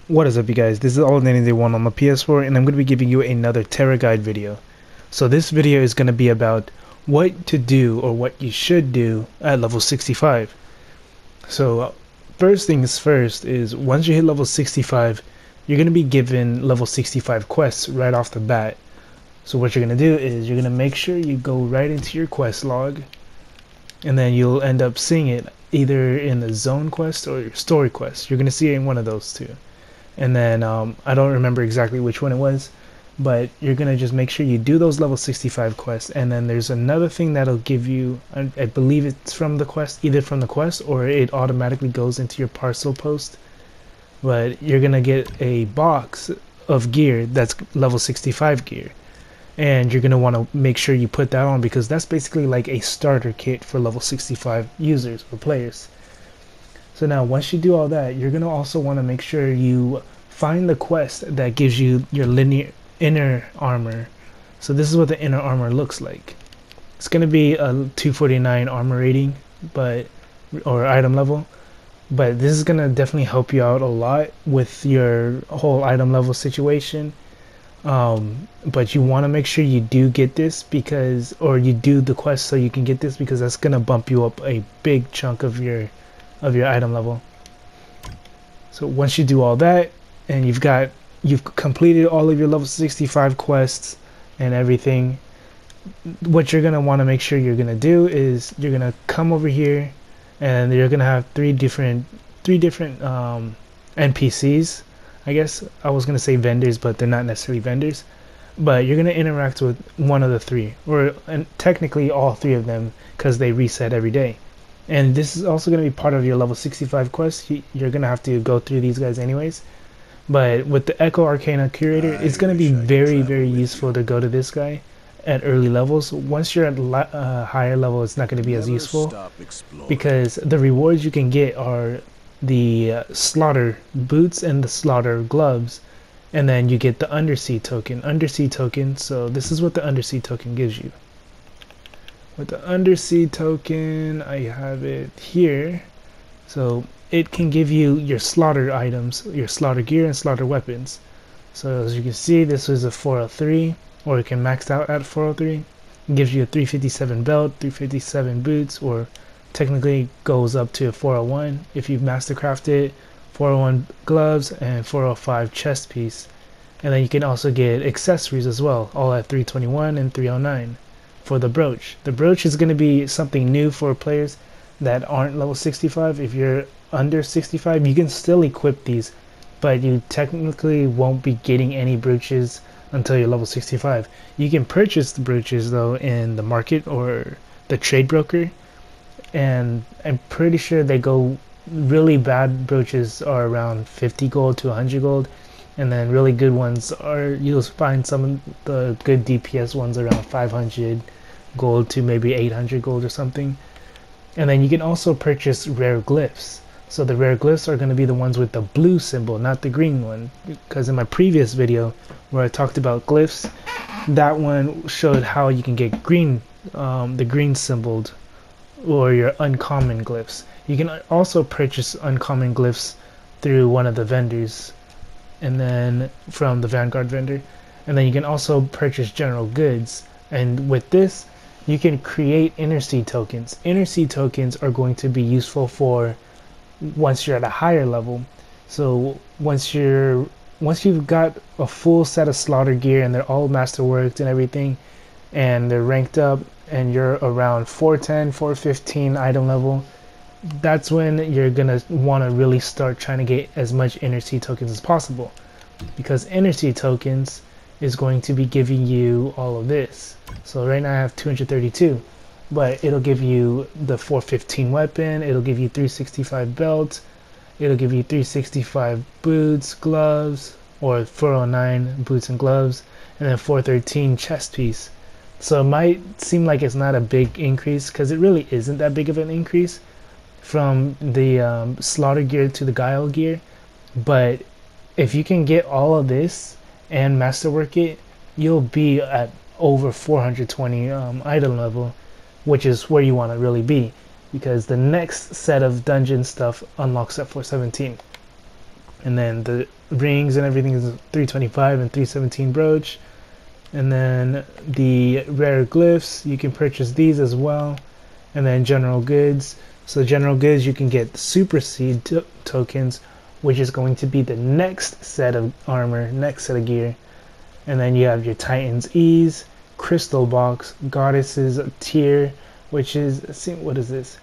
What is up, you guys? This is All Day 1 on the PS4, and I'm going to be giving you another Tera guide video. So this video is going to be about what to do or what you should do at level 65. So first things first is once you hit level 65, you're going to be given level 65 quests right off the bat. So what you're going to do is you're going to make sure you go right into your quest log, and then you'll end up seeing it either in the zone quest or your story quest. You're going to see it in one of those two. And then I don't remember exactly which one it was, but you're gonna just make sure you do those level 65 quests. And then there's another thing that'll give you, I believe it's from the quest, either from the quest or it automatically goes into your parcel post, but you're gonna get a box of gear that's level 65 gear, and you're gonna want to make sure you put that on, because that's basically like a starter kit for level 65 users or players. So now once you do all that, you're going to also want to make sure you find the quest that gives you your linear inner armor. So this is what the inner armor looks like. It's going to be a 249 armor rating, or item level, but this is going to definitely help you out a lot with your whole item level situation. But you want to make sure you do get this, or you do the quest so you can get this, because that's going to bump you up a big chunk of your item level. So once you do all that and you've completed all of your level 65 quests and everything, what you're gonna want to make sure you're gonna do is you're gonna come over here, and you're gonna have three different NPCs. I guess I was gonna say vendors, but they're not necessarily vendors. But you're gonna interact with one of the three, and technically all three of them, because they reset every day. And this is also going to be part of your level 65 quest. You're going to have to go through these guys anyways. But with the Echo Arcana Curator, it's going to be very useful to go to this guy at early levels. Once you're at higher level, it's not going to be as useful, because the rewards you can get are the slaughter boots and the slaughter gloves. And then you get the Undersea token. So this is what the Undersea token gives you. With the Undersea token, I have it here. So it can give you your slaughter items, your slaughter gear and slaughter weapons. So as you can see, this is a 403, or it can max out at 403. It gives you a 357 belt, 357 boots, or technically goes up to a 401 if you've mastercrafted it, 401 gloves, and 405 chest piece. And then you can also get accessories as well, all at 321 and 309. For the brooch. The brooch is going to be something new for players that aren't level 65. If you're under 65, you can still equip these, but you technically won't be getting any brooches until you're level 65. You can purchase the brooches though in the market or the trade broker, and I'm pretty sure they go, really bad brooches are around 50 gold to 100 gold, and then really good ones you'll find some of the good DPS ones around 500 gold to maybe 800 gold or something. And then you can also purchase rare glyphs. So the rare glyphs are going to be the ones with the blue symbol, not the green one, because in my previous video where I talked about glyphs, that one showed how you can get the green symboled, or your uncommon glyphs. You can also purchase uncommon glyphs through one of the vendors, and then from the Vanguard vendor, and then you can also purchase general goods. And with this, you can create inner sea tokens. Inner sea tokens are going to be useful for once you're at a higher level. So once you've got a full set of slaughter gear and they're all masterworked and everything, and they're ranked up, and you're around 410, 415 item level, that's when you're gonna want to really start trying to get as much inner sea tokens as possible, because inner sea tokens is going to be giving you all of this. So right now I have 232, but it'll give you the 415 weapon, it'll give you 365 belt, it'll give you 365 boots, gloves, or 409 boots and gloves, and then 413 chest piece. So it might seem like it's not a big increase, because it really isn't that big of an increase from the slaughter gear to the guile gear. But if you can get all of this and masterwork it, you'll be at over 420 item level, which is where you want to really be, because the next set of dungeon stuff unlocks at 417. And then the rings and everything is 325 and 317 brooch. And then the rare glyphs, you can purchase these as well. And then general goods. So general goods, you can get super seed tokens, which is going to be the next set of armor, next set of gear. And then you have your Titan's Ease, Crystal Box, Goddess's Tier, which is, let's see, what is this?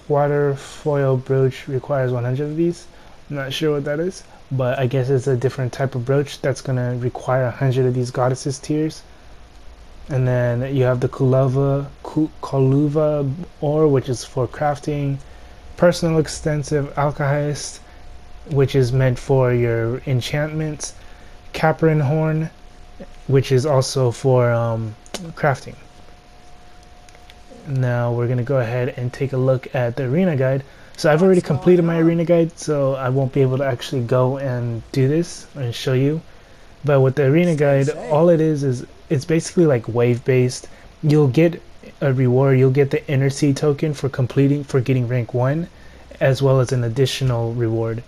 Quadrifoil brooch requires 100 of these. I'm not sure what that is, but I guess it's a different type of brooch that's going to require 100 of these Goddess's Tiers. And then you have the Koluva ore, which is for crafting, Personal Extensive Alchemist, which is meant for your enchantments, Caprin Horn, which is also for crafting. Now we're going to go ahead and take a look at the arena guide. So I've already completed my arena guide, so I won't be able to actually go and do this and show you. But with the arena guide, all it is it's basically like wave based. You'll get a reward, you'll get the inner sea token for getting rank 1, as well as an additional reward.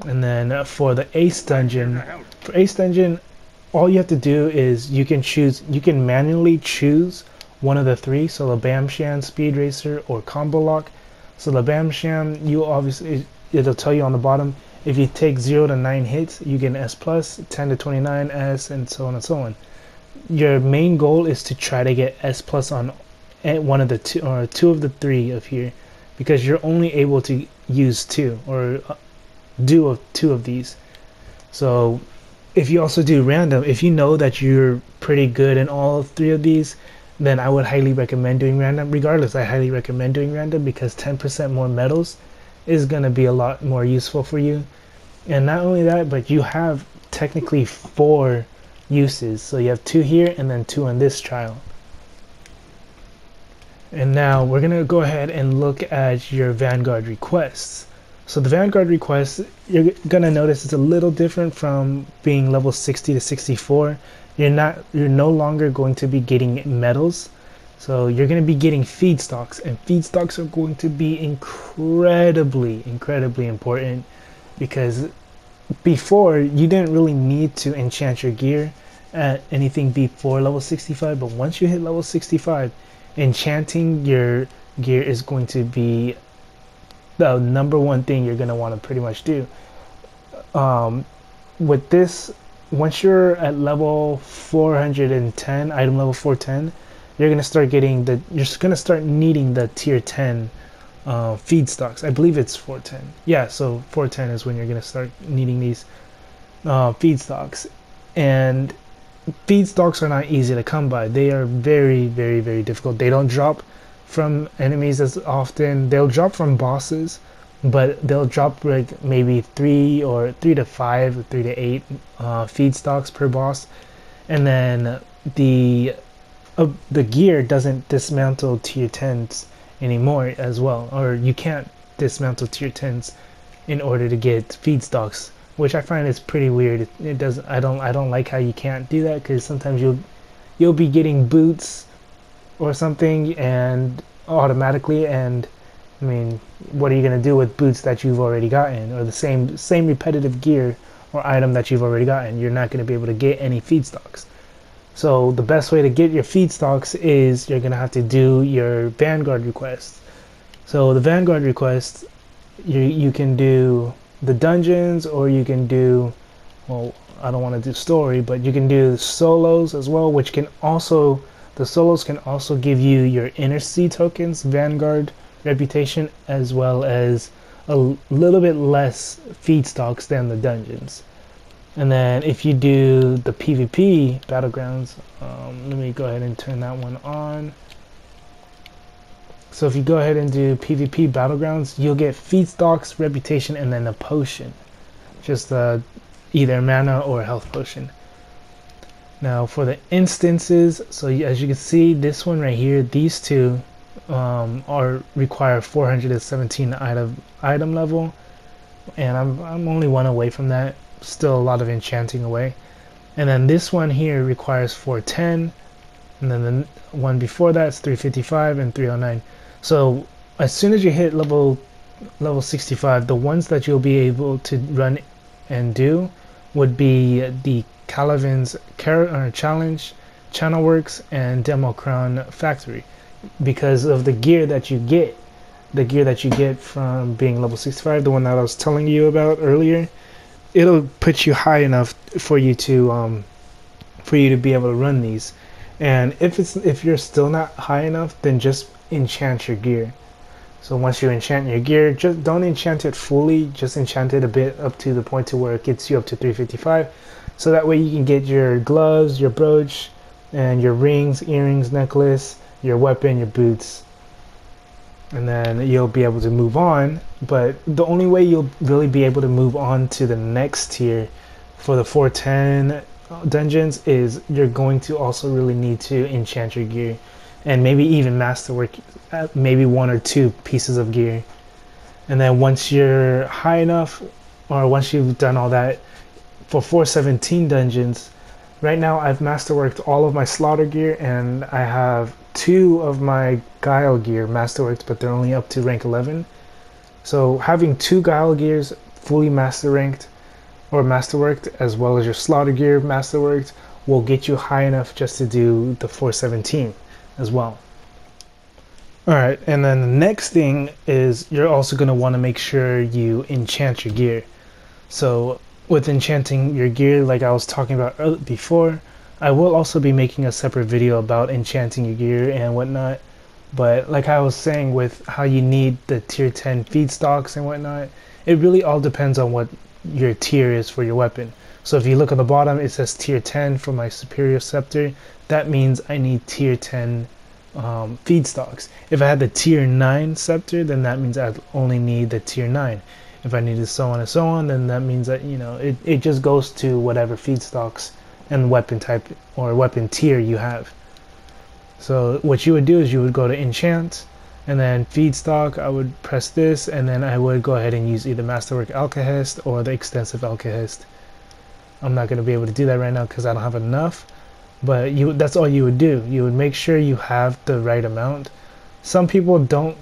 And then for the Ace Dungeon, all you have to do is you can manually choose one of the three, so the Bam Sham, Speed Racer, or Combo Lock. So the Bam Sham, it'll tell you on the bottom, if you take 0 to 9 hits, you get an S+, 10 to 29 S, and so on and so on. Your main goal is to try to get S+ on one of the two, or 2 of the 3 of here, because you're only able to use 2, or do 2 of these. So if you also do random, if you know that you're pretty good in all 3 of these, then I would highly recommend doing random. Regardless, I highly recommend doing random because 10% more medals is going to be a lot more useful for you. And not only that, but you have technically 4 uses. So you have 2 here and then 2 on this trial. And now we're going to go ahead and look at your Vanguard requests. So the Vanguard requests, you're going to notice it's a little different from being level 60 to 64. You're no longer going to be getting medals, so you're going to be getting feedstocks, and feedstocks are going to be incredibly important, because before you didn't really need to enchant your gear at anything before level 65, but once you hit level 65, enchanting your gear is going to be the #1 thing you're going to want to pretty much do. With this, once you're at level 410, item level 410, you're gonna start needing the tier 10 feedstocks. I believe it's 410. Yeah, so 410 is when you're gonna start needing these feedstocks. And feedstocks are not easy to come by. They are very difficult. They don't drop from enemies as often. They'll drop from bosses, but they'll drop like maybe 3 to 5 or 3 to 8 feedstocks per boss. And then the gear doesn't dismantle tier 10s anymore as well, or you can't dismantle tier 10s in order to get feedstocks, which I find is pretty weird. I don't like how you can't do that, because sometimes you'll be getting boots or something and automatically, and I mean, what are you going to do with boots that you've already gotten, or the same repetitive gear or item that you've already gotten? You're not going to be able to get any feedstocks. So the best way to get your feedstocks is you're going to have to do your Vanguard requests. So the Vanguard requests, you can do the dungeons, or you can do, well, I don't want to do story, but you can do solos as well, which can also, the solos can also give you your inner sea tokens, Vanguard reputation, as well as a little bit less feedstocks than the dungeons. And then if you do the PvP Battlegrounds, let me go ahead and turn that one on. So if you go ahead and do PvP Battlegrounds, you'll get feedstocks, reputation, and then a potion. Just either mana or health potion. Now for the instances, so as you can see, this one right here, these two require 417 item level, and I'm only 1 away from that. Still a lot of enchanting away. And then this one here requires 410, and then the one before that is 355 and 309. So as soon as you hit level level 65, the ones that you'll be able to run and do would be the Calavin's Challenge, Channel Works, and Demo Crown Factory, because of the gear that you get. The gear that you get from being level 65, the one that I was telling you about earlier, it'll put you high enough for you to be able to run these. And if you're still not high enough, then just enchant your gear. So once you enchant your gear, just don't enchant it fully, just enchant it a bit up to the point to where it gets you up to 355. So that way you can get your gloves, your brooch, and your rings, earrings, necklace, your weapon, your boots. And then you'll be able to move on. But the only way you'll really be able to move on to the next tier for the 410 dungeons is you're going to also really need to enchant your gear. And maybe even masterwork maybe one or two pieces of gear. And then once you're high enough, or once you've done all that, for 417 dungeons, right now I've masterworked all of my slaughter gear, and I have 2 of my guile gear masterworked, but they're only up to rank 11. So having 2 guile gears fully master ranked or masterworked, as well as your slaughter gear masterworked, will get you high enough just to do the 417 as well. Alright, and then the next thing is you're also going to want to make sure you enchant your gear. So with enchanting your gear, like I was talking about before, I will also be making a separate video about enchanting your gear and whatnot. But like I was saying, with how you need the tier 10 feedstocks and whatnot, it really all depends on what your tier is for your weapon. So if you look at the bottom, it says tier 10 for my superior scepter. That means I need tier 10 feedstocks. If I had the tier 9 scepter, then that means I only need the tier 9. If I needed so on and so on, then that means that, you know, it just goes to whatever feedstocks and weapon type or weapon tier you have. So what you would do is you would go to enchant, and then feedstock, I would press this, and then I would go ahead and use either Masterwork Alkahest or the Extensive Alkahest. I'm not going to be able to do that right now because I don't have enough, but that's all you would do. You would make sure you have the right amount. Some people don't.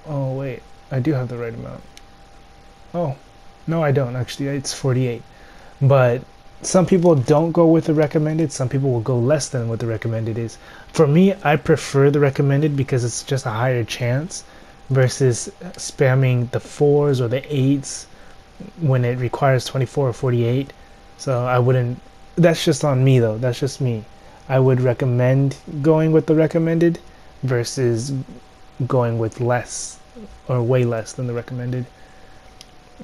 Oh wait, I do have the right amount. Oh, no I don't actually, it's 48. But some people don't go with the recommended, some people will go less than what the recommended is. For me, I prefer the recommended because it's just a higher chance versus spamming the 4s or the 8s when it requires 24 or 48. So I wouldn't, that's just on me though, that's just me. I would recommend going with the recommended versus going with less or way less than the recommended.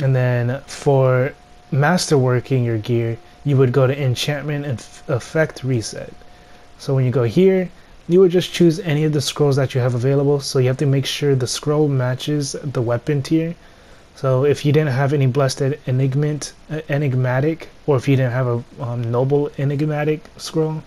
And then for masterworking your gear, you would go to enchantment and effect reset. So when you go here, you would just choose any of the scrolls that you have available. So you have to make sure the scroll matches the weapon tier. So if you didn't have any blessed enigmatic, or if you didn't have a noble enigmatic scroll,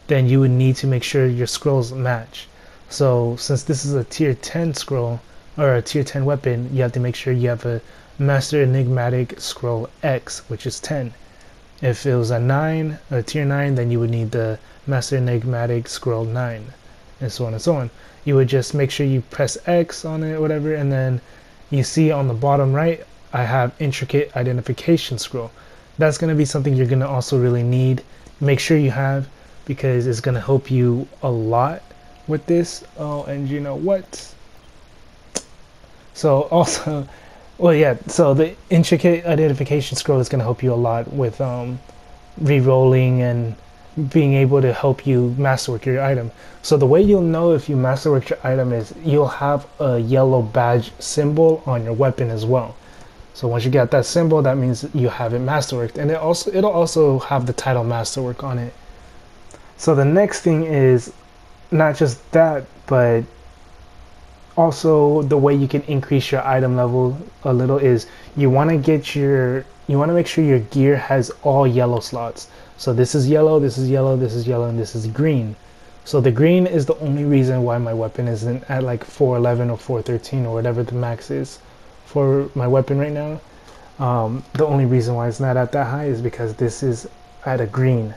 then you would need to make sure your scrolls match. So since this is a tier 10 scroll or a tier 10 weapon, you have to make sure you have a Master Enigmatic Scroll X, which is 10. If it was a 9, a tier 9, then you would need the Master Enigmatic Scroll 9, and so on and so on. You would just make sure you press X on it, whatever, and then you see on the bottom right, I have Intricate Identification Scroll. That's going to be something you're going to also really need. Make sure you have, because it's going to help you a lot with this. Oh, and you know what? So also, well, yeah, so the Intricate Identification Scroll is going to help you a lot with re-rolling and being able to help you masterwork your item. So the way you'll know if you masterwork your item is you'll have a yellow badge symbol on your weapon as well. So once you get that symbol, that means you have it masterworked, and it'll also have the title masterwork on it. So the next thing is not just that, but also the way you can increase your item level a little is you want to make sure your gear has all yellow slots. So this is yellow, this is yellow, this is yellow, and this is green. So the green is the only reason why my weapon isn't at like 411 or 413 or whatever the max is for my weapon right now. The only reason why it's not at that high is because this is at a green.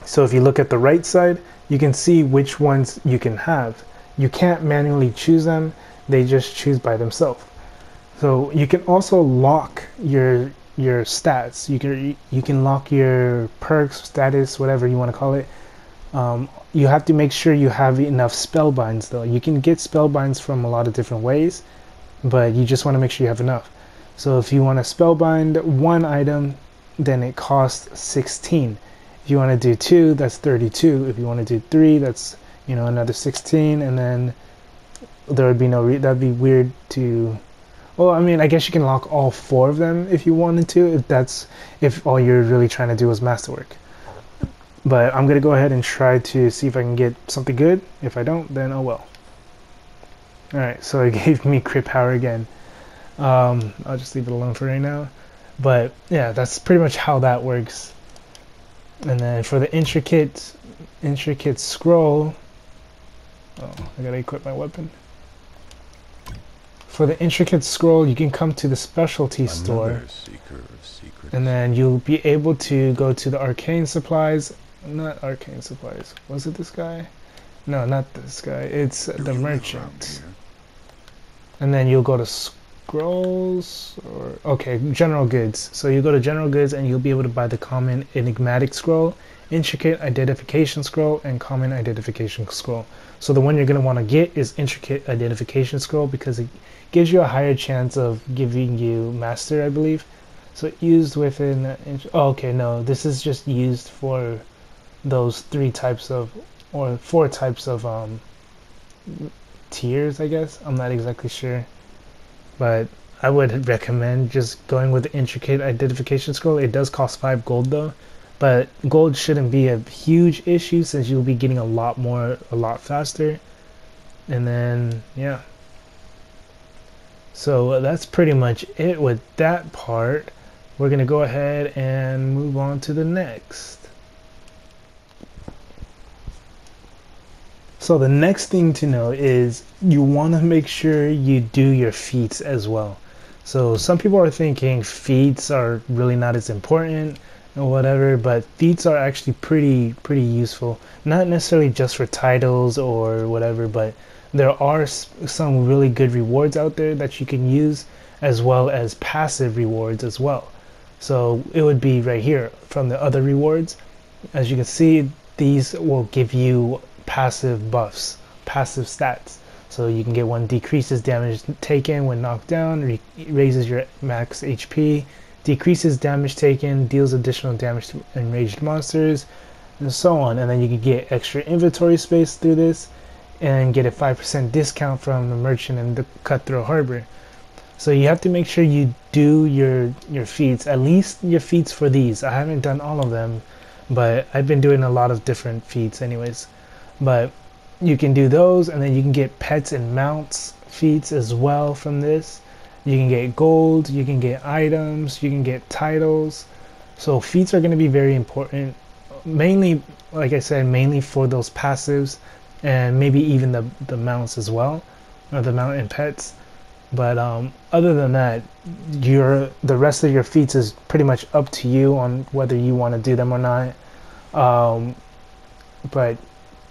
So if you look at the right side, you can see which ones you can have. You can't manually choose them, they just choose by themselves. So you can also lock your stats. You can lock your perks, status, whatever you want to call it. You have to make sure you have enough spellbinds though. You can get spellbinds from a lot of different ways, but you just want to make sure you have enough. So if you want to spellbind one item, then it costs 16. If you want to do 2, that's 32. If you want to do 3, that's, you know, another 16, and then there would be no that'd be weird to, well, I mean, I guess you can lock all 4 of them if you wanted to, if all you're really trying to do is masterwork. But I'm gonna go ahead and try to see if I can get something good. If I don't, then oh well. Alright, so it gave me crit power again. I'll just leave it alone for right now. But yeah, that's pretty much how that works. And then for the intricate scroll, oh, I gotta equip my weapon. For the intricate scroll, you can come to the specialty store, and then you'll be able to go to the arcane supplies. Not arcane supplies. Was it this guy? No, not this guy. It's the merchant. And then you'll go to scrolls, or okay, general goods. So you go to general goods and you'll be able to buy the common enigmatic scroll, intricate identification scroll, and common identification scroll. So the one you're going to want to get is intricate identification scroll because it gives you a higher chance of giving you master, I believe. So used within oh, okay, no, this is just used for those 3 types of, or 4 types of tiers, I guess. I'm not exactly sure, but I would recommend just going with the intricate identification scroll. It does cost 5 gold though, but gold shouldn't be a huge issue since you'll be getting a lot more a lot faster. And then yeah, so that's pretty much it with that part. We're gonna go ahead and move on to the next. So the next thing to know is you want to make sure you do your feats as well. So some people are thinking feats are really not as important or whatever, but feats are actually pretty useful. Not necessarily just for titles or whatever, but there are some really good rewards out there that you can use, as well as passive rewards as well. So it would be right here from the other rewards. As you can see, these will give you passive buffs, passive stats. So you can get one decreases damage taken when knocked down, raises your max HP, decreases damage taken, deals additional damage to enraged monsters, and so on. And then you can get extra inventory space through this and get a 5% discount from the merchant in the Cutthroat Harbor. So you have to make sure you do your feats, at least your feats for these. I haven't done all of them, but I've been doing a lot of different feats anyways. But you can do those, and then you can get pets and mounts feats as well from this. You can get gold, you can get items, you can get titles. So feats are going to be very important, mainly, like I said, mainly for those passives, and maybe even the mounts as well, or the mount and pets. But other than that, the rest of your feats is pretty much up to you on whether you want to do them or not. But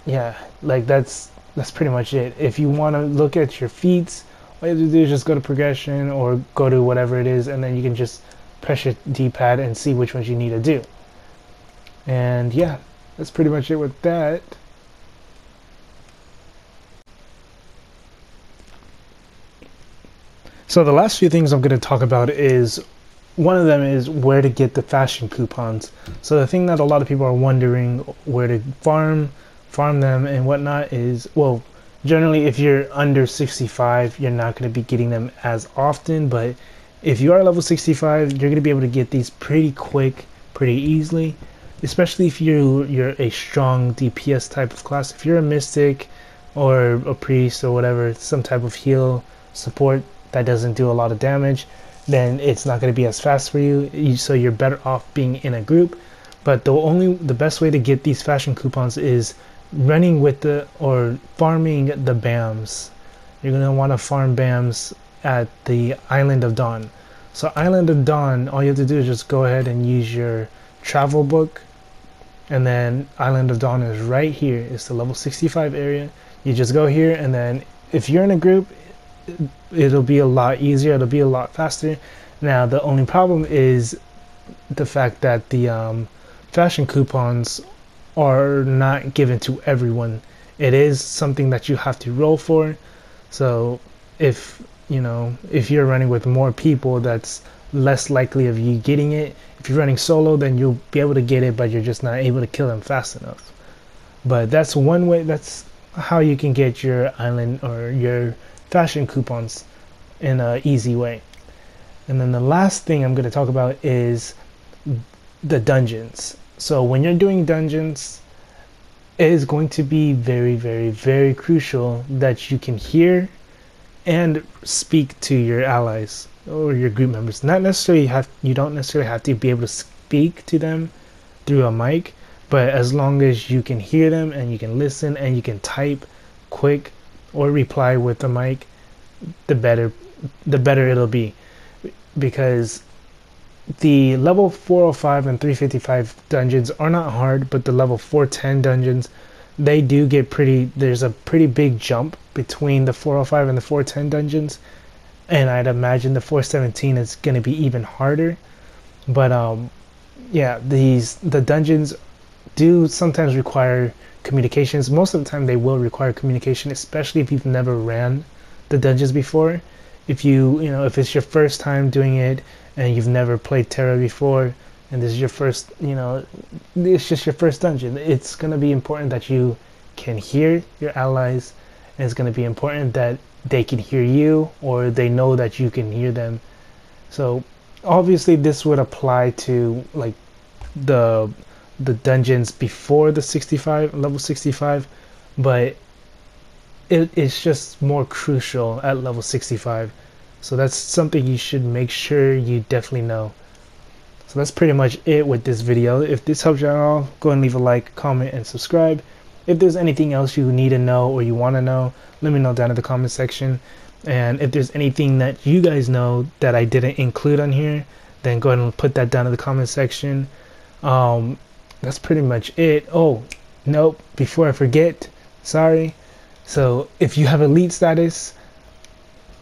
yeah, like that's pretty much it. If you want to look at your feats, all you have to do is just go to progression or go to whatever it is, and then you can just press your D-pad and see which ones you need to do. And yeah, that's pretty much it with that. So the last few things I'm going to talk about is, one of them is where to get the fashion coupons. So the thing that a lot of people are wondering where to farm them and whatnot is, well, generally if you're under 65, you're not going to be getting them as often, but if you are level 65, you're going to be able to get these pretty quick, pretty easily, especially if you're a strong DPS type of class. If you're a mystic or a priest or whatever, some type of heal support that doesn't do a lot of damage, then it's not going to be as fast for you, so you're better off being in a group. But the best way to get these fashion coupons is running with or farming the BAMs. You're going to want to farm BAMs at the Island of Dawn. So Island of Dawn, all you have to do is just go ahead and use your travel book, and then Island of Dawn is right here. It's the level 65 area. You just go here, and then if you're in a group, it'll be a lot easier, it'll be a lot faster. Now the only problem is the fact that the fashion coupons are not given to everyone. It is something that you have to roll for. So if if you're running with more people, that's less likely of you getting it. If you're running solo, then you'll be able to get it, but you're just not able to kill them fast enough. But that's one way, that's how you can get your island or your fashion coupons in an easy way. And then the last thing I'm going to talk about is the dungeons. So when you're doing dungeons, it is going to be very, very, very crucial that you can hear and speak to your allies or your group members. You don't necessarily have to be able to speak to them through a mic, but as long as you can hear them and you can listen and you can type quick or reply with the mic, the better it'll be. Because the level 405 and 355 dungeons are not hard, but the level 410 dungeons, they do get there's a pretty big jump between the 405 and the 410 dungeons, and I'd imagine the 417 is going to be even harder. But yeah, the dungeons do sometimes require communications. Most of the time they will require communication, especially if you've never ran the dungeons before. If if it's your first time doing it and you've never played Tera before, and this is your first, it's just your first dungeon, it's going to be important that you can hear your allies, and it's going to be important that they can hear you, or they know that you can hear them. So obviously this would apply to like the dungeons before the level 65, but it's just more crucial at level 65. So that's something you should make sure you definitely know. So that's pretty much it with this video. If this helps you at all, go and leave a like, comment, and subscribe. If there's anything else you need to know or you want to know, let me know down in the comment section. And if there's anything that you guys know that I didn't include on here, then go ahead and put that down in the comment section. That's pretty much it. Oh, nope, before I forget, sorry. So if you have elite status,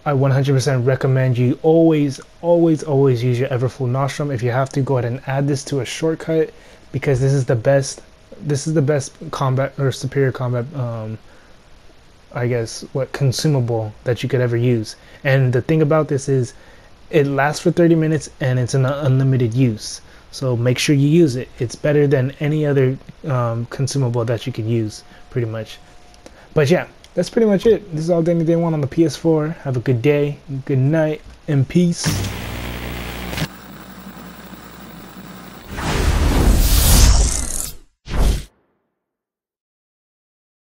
I 100% recommend you always use your Everfull Nostrum. If you have to, go ahead and add this to a shortcut, because this is the best combat or superior combat I guess consumable that you could ever use. And the thing about this is it lasts for 30 minutes and it's an unlimited use. So make sure you use it. It's better than any other consumable that you could use, pretty much. But yeah, that's pretty much it. This is all Danny Day 1 on the PS4. Have a good day, good night, and peace.